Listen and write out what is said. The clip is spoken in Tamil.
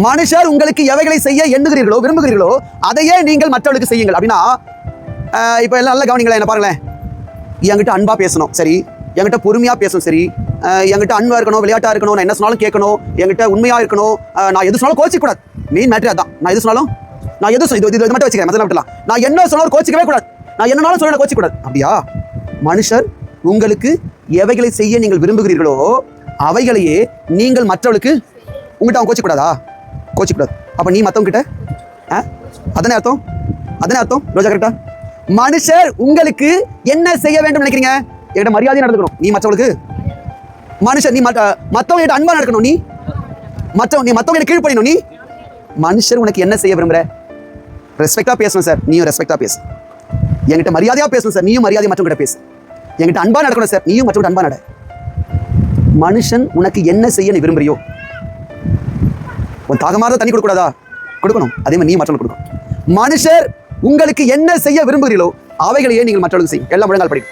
மனுஷர் உங்களுக்கு எவைகளை செய்ய எண்ணுகிறீர்களோ விரும்புகிறீர்களோ அதையே நீங்கள் மற்றவர்களுக்கு செய்யுங்கள். அப்படின்னா இப்போ எல்லாம் நல்லா கவனிங்களேன், என்ன பாருங்களேன். என்கிட்ட அன்பா பேசணும், சரி. என்கிட்ட பொறுமையா பேசணும், சரி. என்கிட்ட அன்பா இருக்கணும், விளையாட்டா இருக்கணும், நான் என்ன சொன்னாலும் கேட்கணும், என்கிட்ட உண்மையா இருக்கணும், நான் எது சொன்னாலும் கோச்சிக்கூடாது. மெயின் மேட்ரு அதான். நான் எது சொன்னாலும் நான் எது இது மட்டும் வச்சுக்கிறேன், மற்ற விட்டுலாம். நான் என்ன சொன்னாலும் கோச்சிக்கவே கூடாது, நான் என்னன்னாலும் சொல்ல கோச்சிக்கூடாது. அப்படியா? மனுஷர் உங்களுக்கு எவைகளை செய்ய நீங்கள் விரும்புகிறீர்களோ அவைகளையே நீங்கள் மற்றவர்களுக்கு. உங்கள்கிட்ட அவன் கோச்சிக்கூடாதா? கோச்சிக்கூடாது. அப்ப நீ மற்றவங்க கிட்ட அதனே அர்த்தம் ரோஜா கரெக்டா? மனுஷர் உங்களுக்கு என்ன செய்ய வேண்டும் நினைக்கிறீங்க? என்கிட்ட மரியாதை நடந்துக்கணும் நீ மற்றவங்களுக்கு. மனுஷர் நீ மற்றவங்க அன்பா நடக்கணும், நீ மற்றவங்க கீழ்ப்படியணும். நீ மனுஷர் உனக்கு என்ன செய்ய விரும்புற? ரெஸ்பெக்டா பேசணும் சார், நீயும் ரெஸ்பெக்டா பேசு. என்கிட்ட மரியாதையா பேசணும் சார், நீயும் மரியாதை மற்றவங்க கிட்ட பேசு. என்கிட்ட அன்பா நடக்கணும் சார், நீயும் மற்றவங்க அன்பா நட. மனுஷன் உனக்கு என்ன செய்ய நீ விரும்புறியோ, உன் தாகமாக தண்ணி கொடுக்கூடாதா? கொடுக்கணும். அதே மாதிரி நீ மற்றவங்களுக்கு கொடுக்கணும். மனுஷர் உங்களுக்கு என்ன செய்ய விரும்புகிறீர்களோ அவைகளையே நீங்கள் மற்றவர்களுக்கு செய்யும். எல்லாம் முழங்கால் படி.